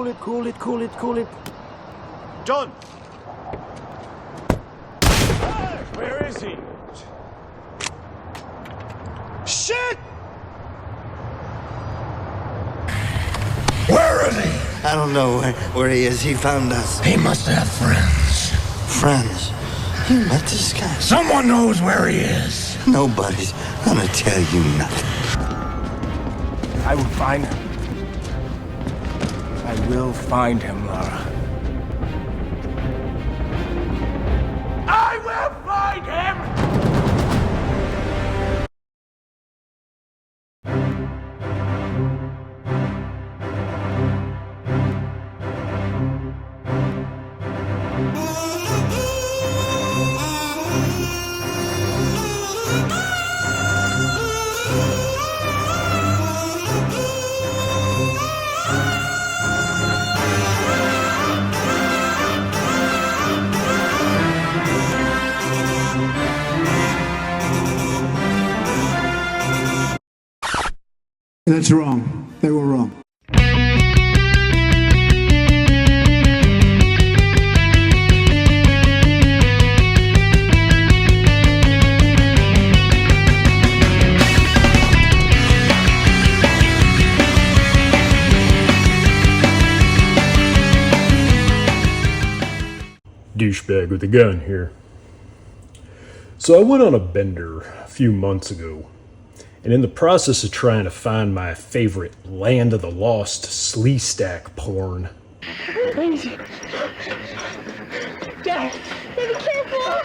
it. John! Where is he? Shit! Where is he? I don't know where he is. He found us. He must have friends. Friends? You met this guy? Someone knows where he is. Nobody's gonna tell you nothing. I will find him. I will find him, Laura. I will find him! That's wrong. They were wrong. Douchebag with a gun here. So I went on a bender a few months ago, and in the process of trying to find my favorite Land of the Lost slee stack porn. Easy. Dad, be careful.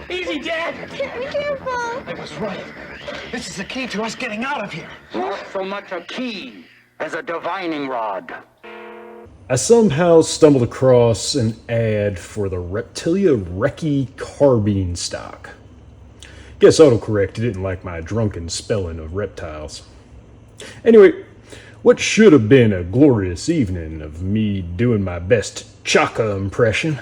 Easy, Dad. Be careful. I was right. This is the key to us getting out of here. Not so much a key as a divining rod. I somehow stumbled across an ad for the Reptilia RECC Carbine stock. Guess autocorrect didn't like my drunken spelling of reptiles. Anyway, what should have been a glorious evening of me doing my best Chaka impression.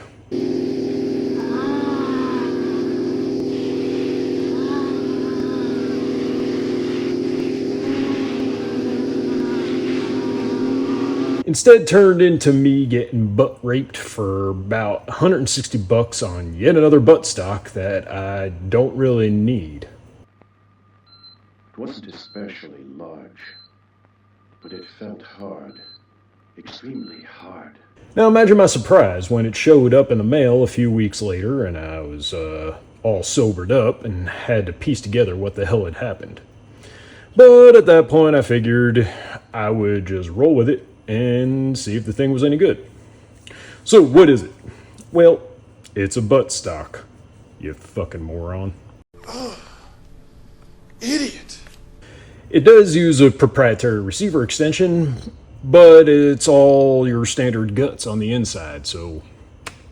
Instead turned into me getting butt raped for about $160 on yet another buttstock that I don't really need. It wasn't especially large, but it felt hard, extremely hard. Now imagine my surprise when it showed up in the mail a few weeks later and I was all sobered up and had to piece together what the hell had happened. But at that point I figured I would just roll with it and see if the thing was any good. So what is it? Well, it's a buttstock, you fucking moron. Idiot! It does use a proprietary receiver extension, but it's all your standard guts on the inside, so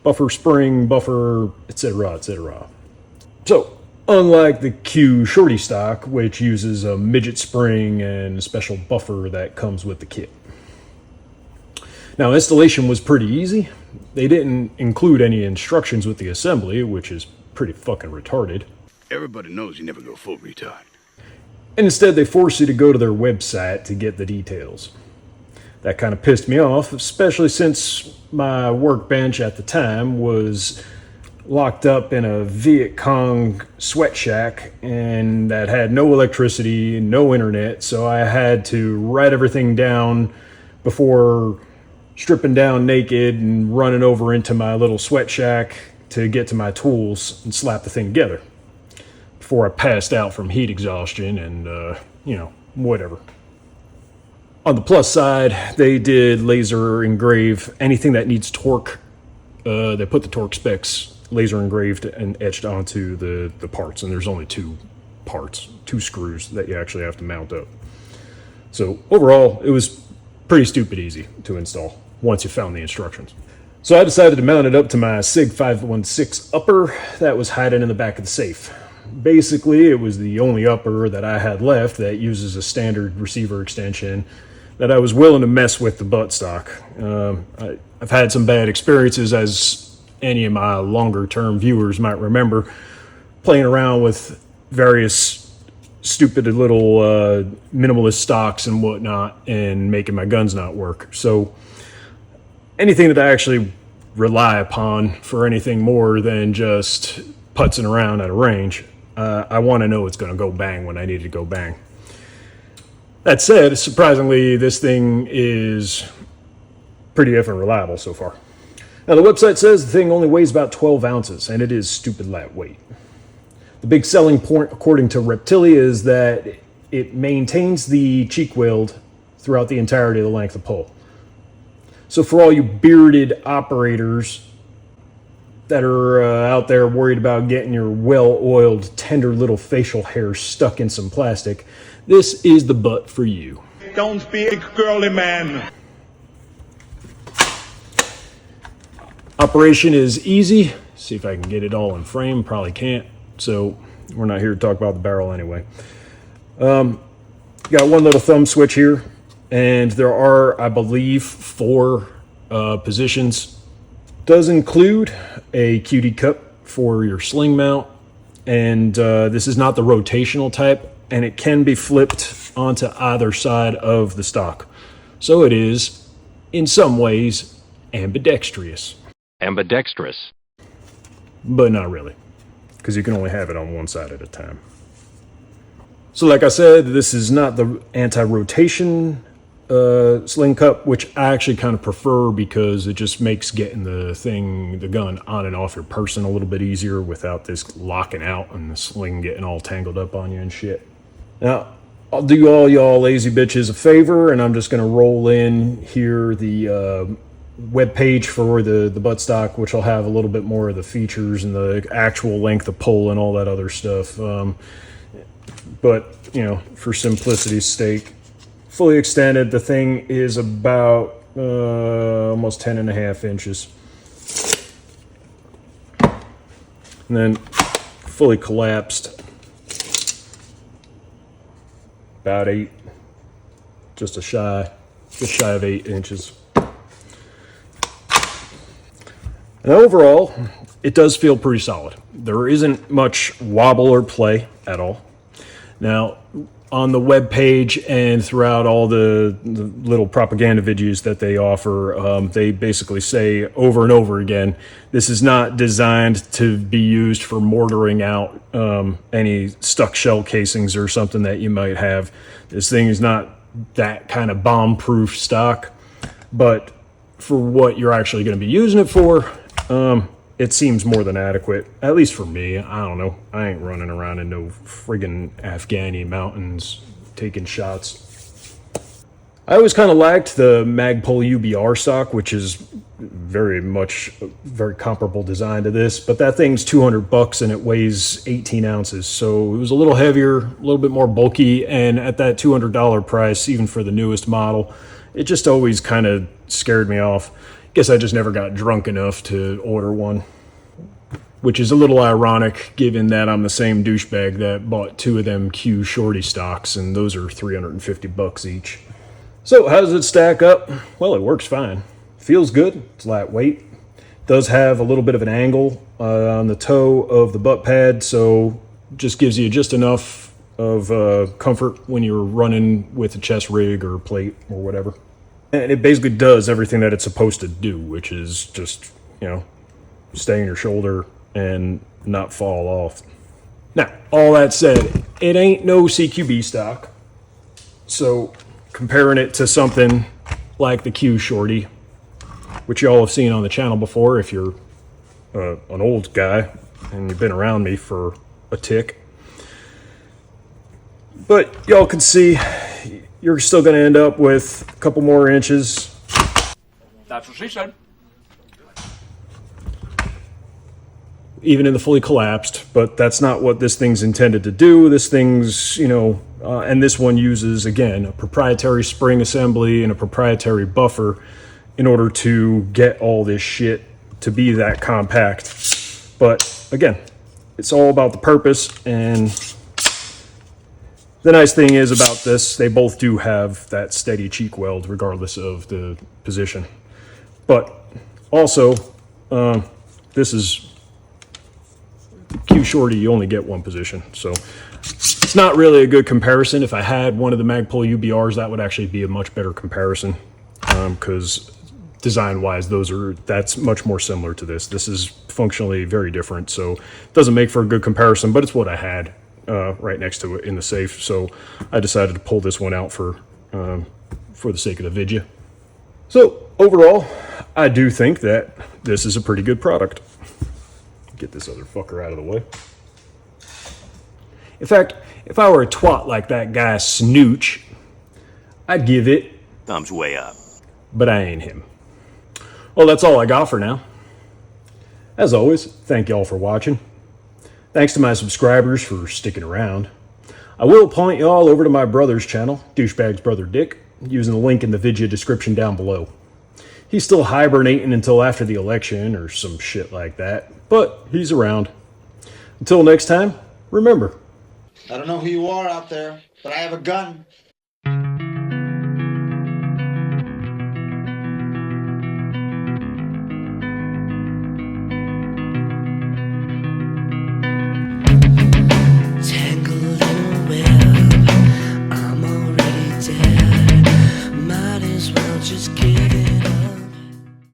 buffer spring, buffer, etc., etc. So, unlike the Q Shorty stock, which uses a midget spring and a special buffer that comes with the kit. Now, installation was pretty easy. They didn't include any instructions with the assembly, which is pretty fucking retarded. Everybody knows you never go full retard. And instead, they force you to go to their website to get the details. That kind of pissed me off, especially since my workbench at the time was locked up in a Viet Cong sweat shack and that had no electricity, no internet, so I had to write everything down before stripping down naked and running over into my little sweat shack to get to my tools and slap the thing together before I passed out from heat exhaustion and, whatever. On the plus side, they did laser engrave anything that needs torque. They put the torque specs laser engraved and etched onto the parts, and there's only two screws that you actually have to mount up. So overall, it was pretty stupid easy to install once you found the instructions. So I decided to mount it up to my SIG 516 upper that was hiding in the back of the safe. Basically, it was the only upper that I had left that uses a standard receiver extension that I was willing to mess with the buttstock. I've had some bad experiences, as any of my longer-term viewers might remember, playing around with various stupid little minimalist stocks and whatnot and making my guns not work. So anything that I actually rely upon for anything more than just putzing around at a range, I want to know it's going to go bang when I need it to go bang. That said, surprisingly, this thing is pretty effing reliable so far. Now, the website says the thing only weighs about 12 ounces, and it is stupid lightweight. The big selling point, according to Reptilia, is that it maintains the cheek weld throughout the entirety of the length of pull. So for all you bearded operators that are out there worried about getting your well-oiled, tender little facial hair stuck in some plastic, this is the butt for you. Don't be a girly man. Operation is easy. See if I can get it all in frame. Probably can't. So we're not here to talk about the barrel anyway. Got one little thumb switch here, and there are, I believe, 4 positions. Does include a QD cup for your sling mount, and this is not the rotational type, and it can be flipped onto either side of the stock. So it is, in some ways, ambidextrous. Ambidextrous. But not really, because you can only have it on one side at a time. So like I said, this is not the anti-rotation sling cup, which I actually kind of prefer because it just makes getting the gun on and off your person a little bit easier without this locking out and the sling getting all tangled up on you and shit. Now, I'll do all y'all lazy bitches a favor, and I'm just going to roll in here the web page for the buttstock, which will have a little bit more of the features and the actual length of pull and all that other stuff. But, you know, for simplicity's sake, fully extended, the thing is about almost 10.5 inches. And then fully collapsed, about 8, just shy of 8 inches. And overall, it does feel pretty solid. There isn't much wobble or play at all. Now, on the web page and throughout all the little propaganda videos that they offer, they basically say over and over again, this is not designed to be used for mortaring out any stuck shell casings or something that you might have. This thing is not that kind of bomb-proof stock, but for what you're actually going to be using it for, it seems more than adequate, at least for me. I don't know. I ain't running around in no friggin' Afghani mountains taking shots. I always kind of liked the Magpul UBR stock, which is very much a very comparable design to this, but that thing's $200 and it weighs 18 ounces. So it was a little heavier, a little bit more bulky, and at that $200 price, even for the newest model, it just always kind of scared me off. Guess I just never got drunk enough to order one, which is a little ironic given that I'm the same douchebag that bought 2 of them Q Shorty stocks, and those are $350 each. So how does it stack up? Well, it works fine. Feels good. It's lightweight. Does have a little bit of an angle on the toe of the butt pad, so just gives you just enough of comfort when you're running with a chest rig or plate or whatever. And it basically does everything that it's supposed to do, which is just, you know, stay in your shoulder and not fall off. Now, all that said, it ain't no CQB stock. So comparing it to something like the Q Shorty, which y'all have seen on the channel before if you're an old guy and you've been around me for a tick. But y'all can see you're still going to end up with a couple more inches. That's what she said. Even in the fully collapsed, but that's not what this thing's intended to do. This thing's, you know, and this one uses, again, a proprietary spring assembly and a proprietary buffer in order to get all this shit to be that compact. But again, it's all about the purpose, and the nice thing is about this, they both do have that steady cheek weld regardless of the position. But also, this is Q Shorty, you only get one position. So it's not really a good comparison. If I had one of the Magpul UBRs, that would actually be a much better comparison, because design-wise, that's much more similar to this. This is functionally very different, so it doesn't make for a good comparison, but it's what I had right next to it in the safe, so I decided to pull this one out for the sake of the vidya. So overall, I do think that this is a pretty good product. Get this other fucker out of the way. In fact, if I were a twat like that guy Snooch, I'd give it thumbs way up. But I ain't him. Well, that's all I got for now. As always, thank y'all for watching. Thanks to my subscribers for sticking around. I will point y'all over to my brother's channel, Dooshbag's brother Dick, using the link in the video description down below. He's still hibernating until after the election or some shit like that, but he's around. Until next time, remember. I don't know who you are out there, but I have a gun.